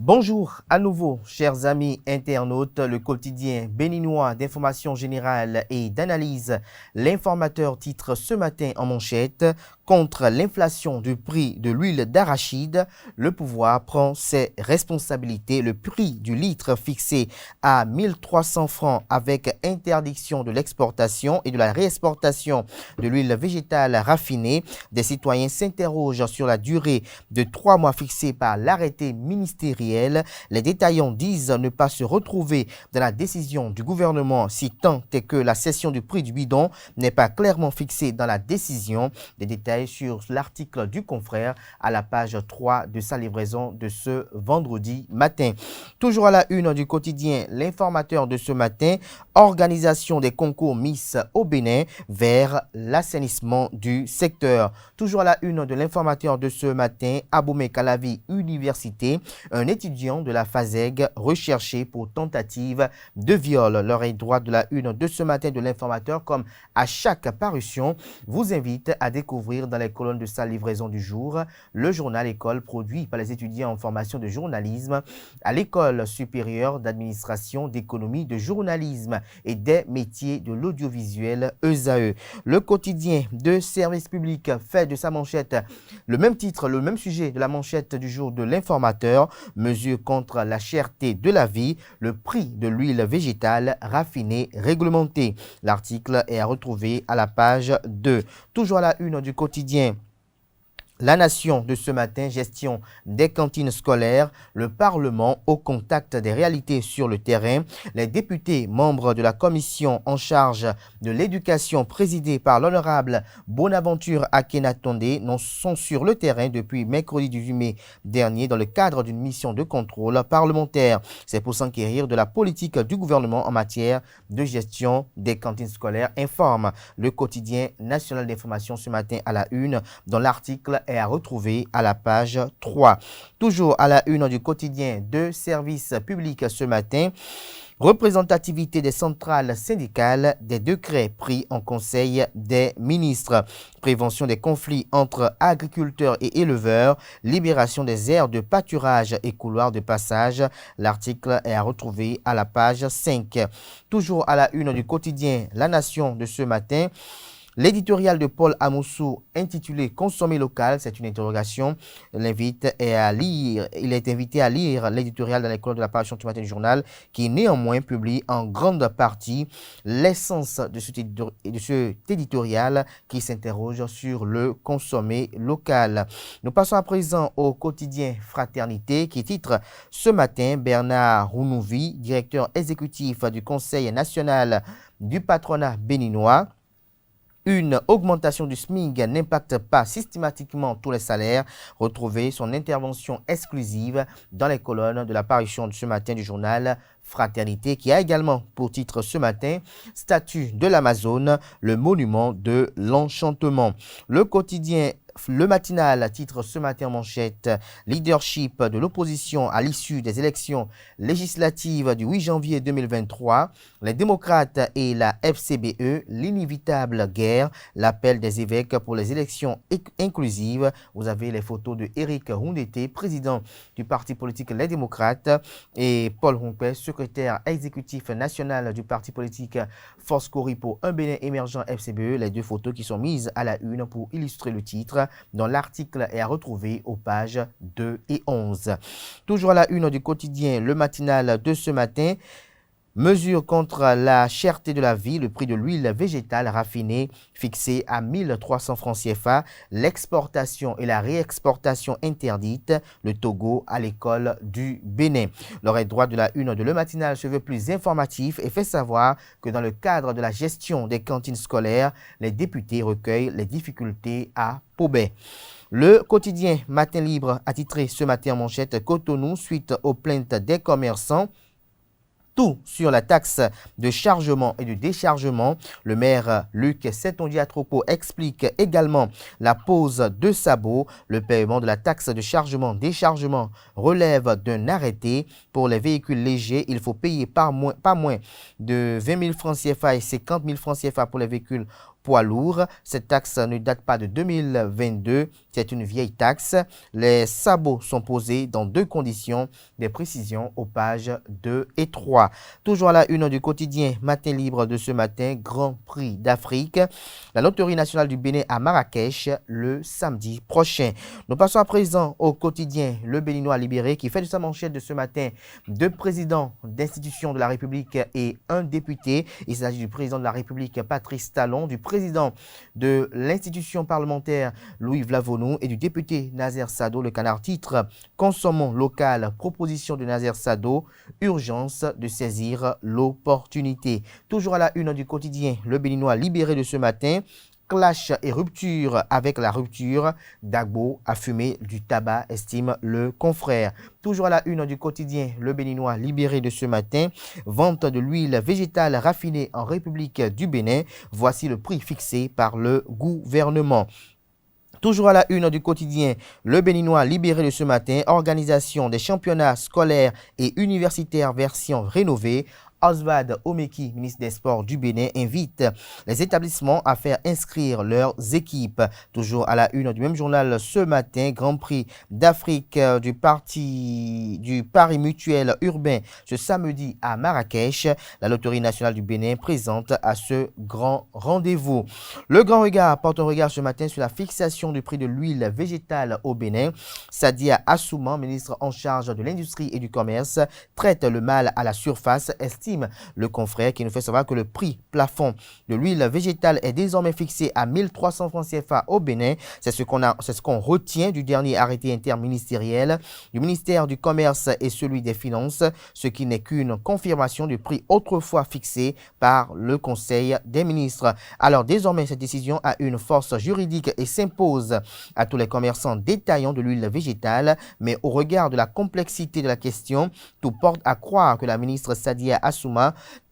Bonjour à nouveau, chers amis internautes, le quotidien béninois d'information générale et d'analyse. L'informateur titre ce matin en manchette: contre l'inflation du prix de l'huile d'arachide, le pouvoir prend ses responsabilités. Le prix du litre fixé à 1300 francs avec interdiction de l'exportation et de la réexportation de l'huile végétale raffinée. Des citoyens s'interrogent sur la durée de 3 mois fixée par l'arrêté ministériel. Les détaillants disent ne pas se retrouver dans la décision du gouvernement si tant est que la cession du prix du bidon n'est pas clairement fixée dans la décision. Des détails sur l'article du confrère à la page 3 de sa livraison de ce vendredi matin. Toujours à la une du quotidien, l'informateur de ce matin: organisation des concours Miss au Bénin vers l'assainissement du secteur. Toujours à la une de l'informateur de ce matin, Abomey Calavi Université, un étudiant de la FASEG recherché pour tentative de viol. L'oreille droite de la une de ce matin de l'informateur, comme à chaque parution, vous invite à découvrir dans les colonnes de sa livraison du jour le journal École produit par les étudiants en formation de journalisme à l'École supérieure d'administration, d'économie, de journalisme et des métiers de l'audiovisuel ESAE. Le quotidien de service public fait de sa manchette le même titre, le même sujet de la manchette du jour de l'informateur: mesure contre la cherté de la vie, le prix de l'huile végétale raffinée réglementée. L'article est à retrouver à la page 2. Toujours à la une du quotidien La Nation de ce matin, gestion des cantines scolaires, le Parlement au contact des réalités sur le terrain. Les députés membres de la commission en charge de l'éducation présidée par l'honorable Bonaventure Akenatonde sont sur le terrain depuis mercredi 18 mai dernier dans le cadre d'une mission de contrôle parlementaire. C'est pour s'enquérir de la politique du gouvernement en matière de gestion des cantines scolaires, informe le quotidien national d'information ce matin à la une, dont l'article est à retrouver à la page 3. Toujours à la une du quotidien de service public ce matin: représentativité des centrales syndicales, des décrets pris en conseil des ministres, prévention des conflits entre agriculteurs et éleveurs, libération des aires de pâturage et couloirs de passage. L'article est à retrouver à la page 5. Toujours à la une du quotidien La Nation de ce matin, l'éditorial de Paul Amoussou intitulé Consommer local, c'est une interrogation. Il est invité à lire l'éditorial dans les colonnes de la parution du matin du journal, qui néanmoins publie en grande partie l'essence de cet éditorial qui s'interroge sur le consommer local. Nous passons à présent au quotidien Fraternité qui titre ce matin: Bernard Rounouvi, directeur exécutif du Conseil national du patronat béninois. Une augmentation du SMIC n'impacte pas systématiquement tous les salaires. Retrouvez son intervention exclusive dans les colonnes de la parution de ce matin du journal Fraternité, qui a également pour titre ce matin: statue de l'Amazone, le monument de l'enchantement. Le quotidien Le Matinal titre ce matin en manchette: leadership de l'opposition à l'issue des élections législatives du 8 janvier 2023. Les démocrates et la FCBE, l'inévitable guerre, l'appel des évêques pour les élections inclusives. Vous avez les photos de Éric Roundété, président du parti politique Les Démocrates, et Paul Rompé, secrétaire exécutif national du parti politique Force Cori pour un Bénin émergent FCBE. Les deux photos qui sont mises à la une pour illustrer le titre, dont l'article est à retrouver aux pages 2 et 11. Toujours à la une du quotidien Le Matinal de ce matin: mesure contre la cherté de la vie, le prix de l'huile végétale raffinée fixé à 1300 francs CFA, l'exportation et la réexportation interdite, le Togo à l'école du Bénin. L'oreille droite de la une de Le Matinal se veut plus informatif et fait savoir que dans le cadre de la gestion des cantines scolaires, les députés recueillent les difficultés à Pobet. Le quotidien Matin Libre a titré ce matin en manchette: Cotonou suite aux plaintes des commerçants. Tout sur la taxe de chargement et de déchargement. Le maire Luc Setondiatropo explique également la pose de sabots. Le paiement de la taxe de chargement-déchargement relève d'un arrêté. Pour les véhicules légers, il faut payer pas moins de 20 000 francs CFA et 50 000 francs CFA pour les véhicules poids lourds. Cette taxe ne date pas de 2022, c'est une vieille taxe. Les sabots sont posés dans deux conditions. Des précisions aux pages 2 et 3. Toujours à la une du quotidien Matin Libre de ce matin, Grand Prix d'Afrique. La loterie nationale du Bénin à Marrakech le samedi prochain. Nous passons à présent au quotidien Le Béninois Libéré qui fait de sa manchette de ce matin deux présidents d'institutions de la République et un député. Il s'agit du président de la République Patrice Talon, du président de l'institution parlementaire Louis Vlavonou et du député Nazer Sado. Le Canard titre Consommons local, proposition de Nazer Sado, urgence de saisir l'opportunité. Toujours à la une du quotidien Le Béninois Libéré de ce matin, clash et rupture avec la rupture, Dagbo a fumé du tabac, estime le confrère. Toujours à la une du quotidien Le Béninois Libéré de ce matin, vente de l'huile végétale raffinée en République du Bénin, voici le prix fixé par le gouvernement. Toujours à la une du quotidien Le Béninois Libéré de ce matin, organisation des championnats scolaires et universitaires version rénovée. Oswald Omeki, ministre des Sports du Bénin, invite les établissements à faire inscrire leurs équipes. Toujours à la une du même journal ce matin, Grand Prix d'Afrique du Paris Mutuel Urbain ce samedi à Marrakech. La loterie nationale du Bénin présente à ce grand rendez-vous. Le Grand Regard porte un regard ce matin sur la fixation du prix de l'huile végétale au Bénin. Sadia Assouman, ministre en charge de l'industrie et du commerce, traite le mal à la surface, estime le confrère qui nous fait savoir que le prix plafond de l'huile végétale est désormais fixé à 1300 francs CFA au Bénin. C'est ce qu'on retient du dernier arrêté interministériel du ministère du Commerce et celui des Finances, ce qui n'est qu'une confirmation du prix autrefois fixé par le Conseil des ministres. Alors désormais, cette décision a une force juridique et s'impose à tous les commerçants détaillants de l'huile végétale, mais au regard de la complexité de la question, tout porte à croire que la ministre Sadia Assouman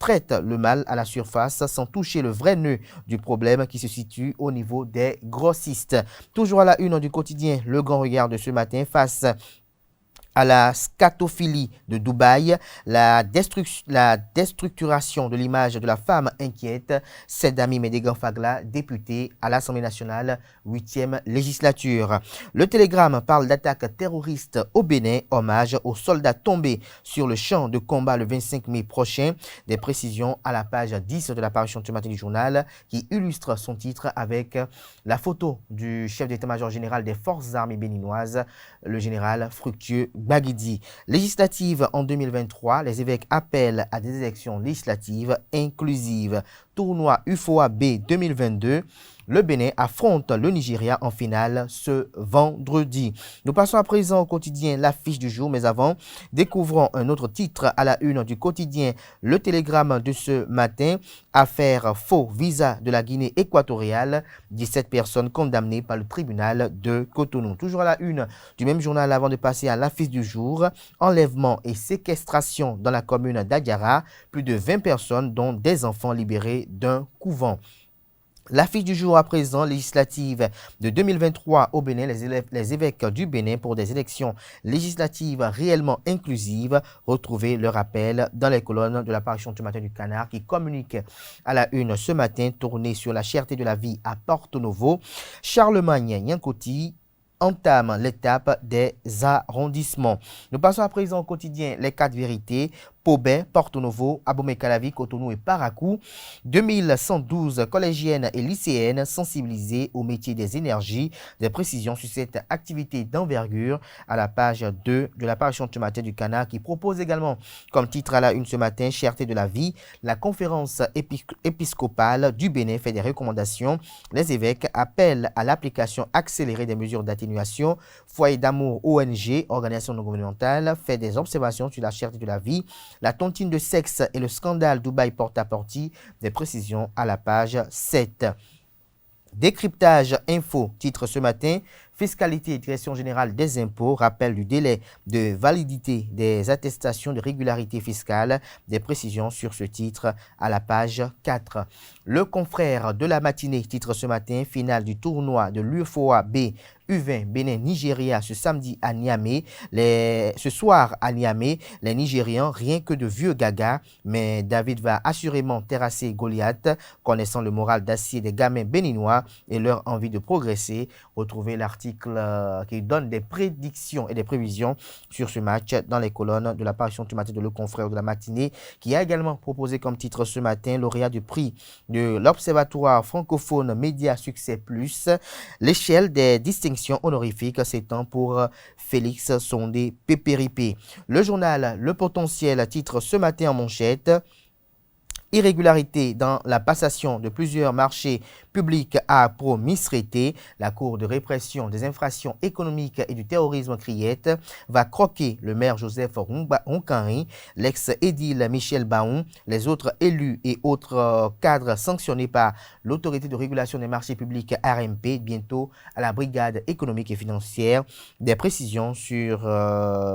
traite le mal à la surface sans toucher le vrai nœud du problème qui se situe au niveau des grossistes. Toujours à la une du quotidien Le Grand Regard de ce matin, face à la scatophilie de Dubaï, la déstructuration de l'image de la femme inquiète, Sedami Medegan Fagla, député à l'Assemblée nationale, 8e législature. Le Télégramme parle d'attaque terroriste au Bénin, hommage aux soldats tombés sur le champ de combat le 25 mai prochain. Des précisions à la page 10 de la parution ce matin du journal qui illustre son titre avec la photo du chef d'état-major général des forces armées béninoises, le général Fructueux Baguidi. Législative en 2023, les évêques appellent à des élections législatives inclusives. Tournoi UFOA B 2022. Le Bénin affronte le Nigeria en finale ce vendredi. Nous passons à présent au quotidien L'Affiche du jour, mais avant, découvrons un autre titre à la une du quotidien Le Télégramme de ce matin. Affaire faux visa de la Guinée équatoriale, 17 personnes condamnées par le tribunal de Cotonou. Toujours à la une du même journal avant de passer à l'affiche du jour, enlèvement et séquestration dans la commune d'Agara, plus de 20 personnes dont des enfants libérés d'un couvent. L'affiche du jour à présent, législative de 2023 au Bénin, les évêques du Bénin pour des élections législatives réellement inclusives. Retrouvez le rappel dans les colonnes de la parution du matin du Canard qui communique à la une ce matin, tournée sur la cherté de la vie à Porto Novo. Charlemagne Nyankoti entame l'étape des arrondissements. Nous passons à présent au quotidien Les 4 vérités. Pobet, Porto Novo, Abomey-Calavi, Cotonou et Parakou. 2112 collégiennes et lycéennes sensibilisées au métier des énergies. Des précisions sur cette activité d'envergure à la page 2 de la parution ce matin du Canard qui propose également comme titre à la une ce matin, Cherté de la vie. La conférence épiscopale du Bénin fait des recommandations. Les évêques appellent à l'application accélérée des mesures d'atténuation. Foyer d'amour ONG, organisation non gouvernementale, fait des observations sur la cherté de la vie. La tontine de sexe et le scandale Dubaï porte-à-porte, des précisions à la page 7. Décryptage info, titre ce matin, Fiscalité et Direction générale des impôts rappelle du délai de validité des attestations de régularité fiscale. Des précisions sur ce titre à la page 4. Le confrère de la matinée titre ce matin, finale du tournoi de l'UFOA B U20 Bénin-Nigeria ce samedi à Niamey. Ce soir à Niamey, les Nigérians, rien que de vieux gaga, mais David va assurément terrasser Goliath, connaissant le moral d'acier des gamins béninois et leur envie de progresser. Retrouvez l'article qui donne des prédictions et des prévisions sur ce match dans les colonnes de la parution du matin de Le Confrère de la matinée, qui a également proposé comme titre ce matin lauréat du prix de l'Observatoire francophone Média Succès Plus, l'échelle des distinctions honorifiques s'étend pour Félix Sondé Pépéripé. Le journal Le Potentiel titre ce matin en manchette: irrégularité dans la passation de plusieurs marchés publics à promisérité. La Cour de répression des infractions économiques et du terrorisme Criette va croquer le maire Joseph Roncanri, l'ex-édile Michel Baoun, les autres élus et autres cadres sanctionnés par l'autorité de régulation des marchés publics RMP, bientôt à la brigade économique et financière. Des précisions sur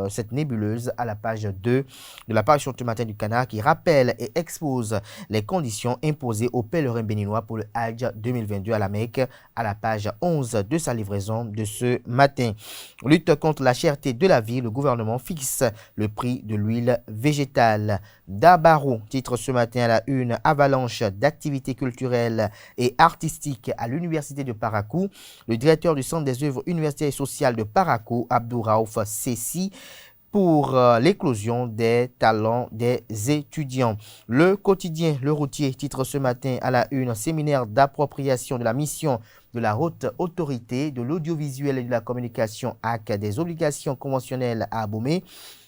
cette nébuleuse à la page 2 de la parution du matin du Canard, qui rappelle et expose les conditions imposées aux pèlerins béninois pour le Hajj 2022 à la Mecque, à la page 11 de sa livraison de ce matin. Lutte contre la cherté de la vie, le gouvernement fixe le prix de l'huile végétale. Dabarou titre ce matin à la une: avalanche d'activités culturelles et artistiques à l'université de Parakou. Le directeur du centre des œuvres universitaires et sociales de Parakou, Abdou Raouf Sessi, pour l'éclosion des talents des étudiants. Le quotidien Le Routier titre ce matin à la une: séminaire d'appropriation de la mission de la haute autorité de l'audiovisuel et de la communication avec des obligations conventionnelles à Abomey.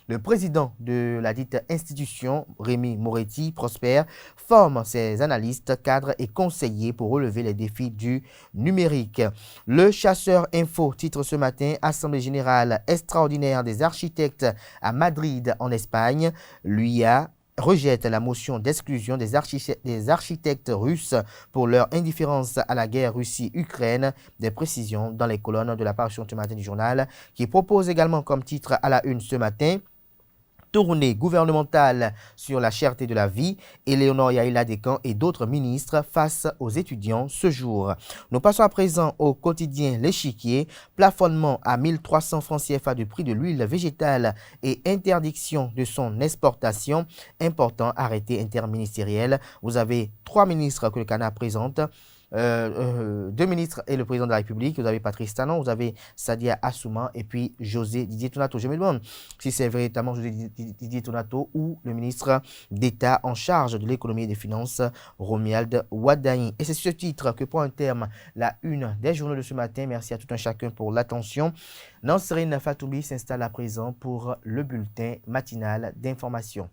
Le président de la dite institution, Rémi Moretti Prosper, forme ses analystes, cadres et conseillers pour relever les défis du numérique. Le Chasseur Info titre ce matin: Assemblée générale extraordinaire des architectes à Madrid en Espagne. L'UIA rejette la motion d'exclusion des architectes russes pour leur indifférence à la guerre Russie-Ukraine. Des précisions dans les colonnes de la parution du matin du journal, qui propose également comme titre à la une ce matin: tournée gouvernementale sur la cherté de la vie, Éléonore Yaïla Descamps et d'autres ministres face aux étudiants ce jour. Nous passons à présent au quotidien L'Échiquier: plafonnement à 1300 francs CFA du prix de l'huile végétale et interdiction de son exportation. Important arrêté interministériel. Vous avez 3 ministres que le Canard présente. 2 ministres et le président de la République. Vous avez Patrice Talon, vous avez Sadia Assouma et puis José Didier Tonato. Je me demande si c'est véritablement José Didier Tonato ou le ministre d'État en charge de l'économie et des finances, Romuald Wadaï. Et c'est sur ce titre que prend un terme la une des journaux de ce matin. Merci à tout un chacun pour l'attention. Nansérine Fatoubi s'installe à présent pour le bulletin matinal d'information.